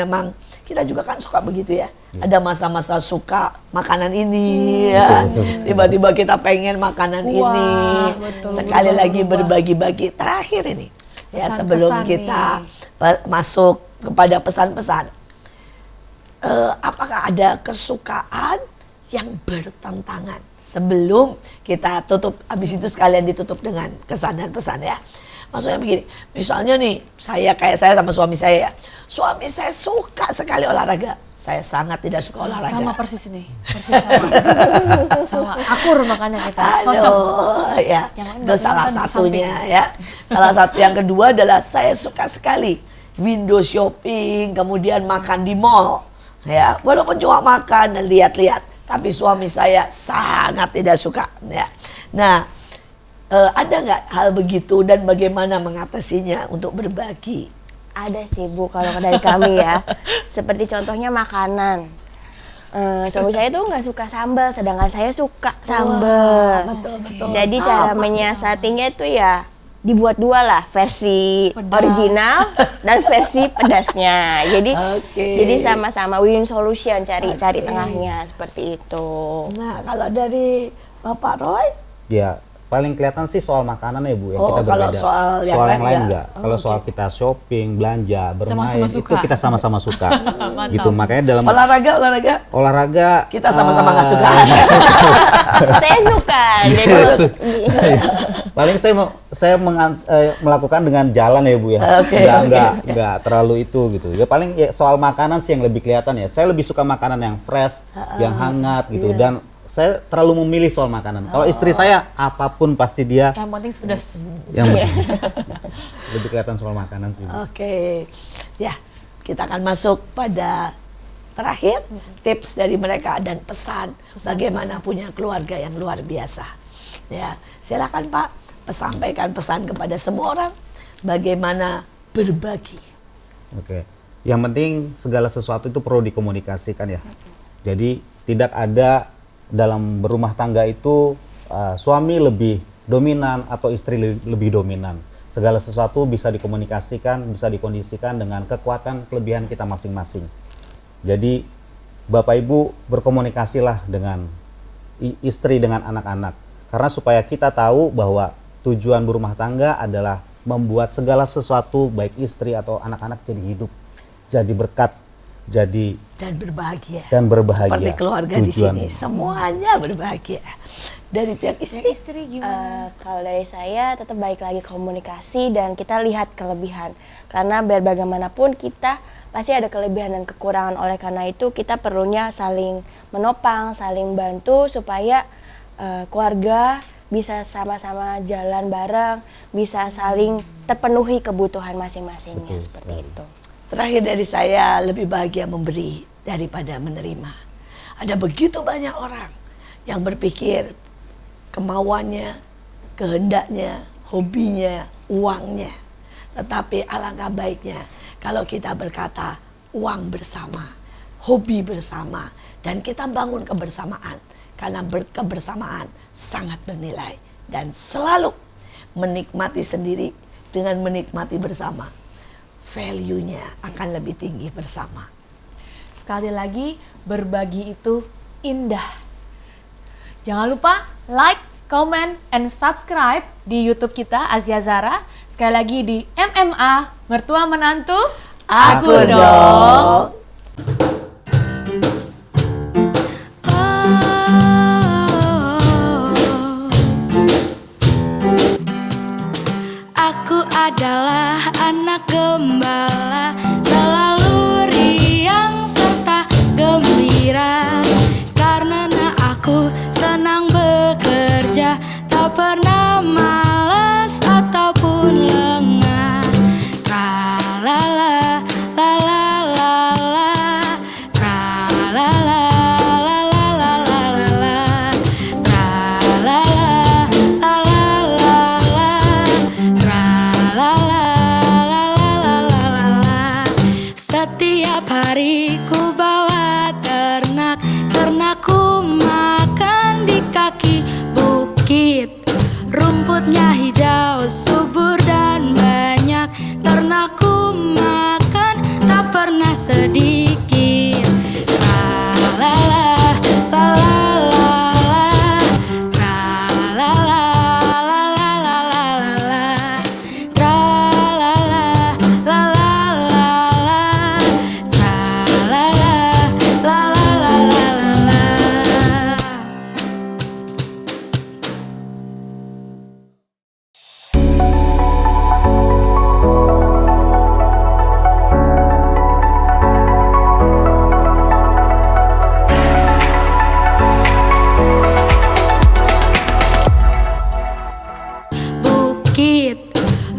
juga kan suka begitu ya. Ada masa-masa suka makanan ini, ya. Tiba-tiba kita pengen makanan ini. Sekali lagi berbagi-bagi. Terakhir ini, ya, sebelum kita masuk kepada pesan-pesan, apakah ada kesukaan yang bertentangan? Sebelum kita tutup, habis itu sekalian ditutup dengan kesan dan pesan ya. Maksudnya begini, misalnya nih, saya sama suami saya ya. Suami saya suka sekali olahraga. Saya sangat tidak suka olahraga. Sama persis nih, persis sama. Sama, akur makanya kita, cocok. Ya, itu salah satunya ya. Salah satu, yang kedua adalah saya suka sekali window shopping, kemudian makan di mall. Ya, walaupun cuma makan dan lihat-lihat. Tapi suami saya sangat tidak suka. Ya. Nah, ada nggak hal begitu dan bagaimana mengatasinya untuk berbagi? Ada sih Bu, kalau dari kami ya. Seperti contohnya makanan. Suami saya tuh nggak suka sambal, sedangkan saya suka sambal. Betul. Jadi cara menyiasatinya itu ya dibuat dua lah, versi original dan versi pedasnya. Jadi sama-sama win solution, cari tengahnya seperti itu. Nah, kalau dari Bapak Roy? Ya, paling kelihatan sih soal makanan ya Bu ya. Kita berbeda. Soal yang lain enggak. Kalau soal kita shopping, belanja, bermain, sama-sama itu suka. kita sama-sama suka. Gitu, makanya dalam olahraga kita sama-sama nggak suka. Saya suka. Paling saya melakukan dengan jalan ya Bu ya. Enggak terlalu itu gitu. Ya paling ya, soal makanan sih yang lebih kelihatan ya. Saya lebih suka makanan yang fresh, yang hangat gitu, dan saya terlalu memilih soal makanan. Kalau istri saya apapun pasti dia yang penting pedas. Lebih kelihatan soal makanan sih. Ya, kita akan masuk pada terakhir, tips dari mereka dan pesan bagaimana punya keluarga yang luar biasa. Ya, silakan Pak, sampaikan pesan kepada semua orang bagaimana berbagi. Yang penting segala sesuatu itu perlu dikomunikasikan ya. Jadi tidak ada dalam berumah tangga itu suami lebih dominan atau istri lebih dominan. Segala sesuatu bisa dikomunikasikan, bisa dikondisikan dengan kekuatan kelebihan kita masing-masing. Jadi Bapak Ibu berkomunikasilah dengan istri, dengan anak-anak. Karena supaya kita tahu bahwa tujuan berumah tangga adalah membuat segala sesuatu baik istri atau anak-anak jadi hidup, jadi berkat, jadi dan berbahagia. Seperti keluarga di sini, semuanya berbahagia. Dari pihak istri gimana? Kalau dari saya tetap baik lagi komunikasi dan kita lihat kelebihan. Karena biar bagaimanapun kita pasti ada kelebihan dan kekurangan. Oleh karena itu kita perlunya saling menopang, saling bantu supaya keluarga bisa sama-sama jalan bareng, bisa saling terpenuhi kebutuhan masing-masingnya. Seperti itu. Terakhir dari saya, lebih bahagia memberi daripada menerima. Ada begitu banyak orang yang berpikir kemauannya, kehendaknya, hobinya, uangnya. Tetapi alangkah baiknya kalau kita berkata uang bersama, hobi bersama, dan kita bangun kebersamaan. Karena kebersamaan sangat bernilai dan selalu menikmati sendiri dengan menikmati bersama, value-nya akan lebih tinggi bersama. Sekali lagi, berbagi itu indah. Jangan lupa like, comment, and subscribe di YouTube kita Azia Zara. Sekali lagi di MMA, Mertua Menantu, Aku dong. Aku adalah anak gembala, selalu riang serta gembira. Karena aku senang bekerja, tak pernah malas ataupun lengah. Tra-la-la, la-la-la-la, tra-la-la, la-la-la-la-la, tra-la-la, la-la-la-la, tra-la-la, la-la-la-la-la. Setiap hari ku bawa ternak, ternakku makan di kaki bukit. Rumputnya hijau, subur dan banyak, ternakku makan tak pernah sedikit. La-la-la, la-la-la-la, tra-la-la, la-la-la-la-la, tra-la-la, la-la-la-la, tra-la-la, la-la-la-la-la. Bukit,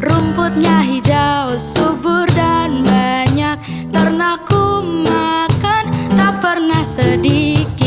rumputnya hijau, subur dan banyak, ternakku makan tak pernah sedikit.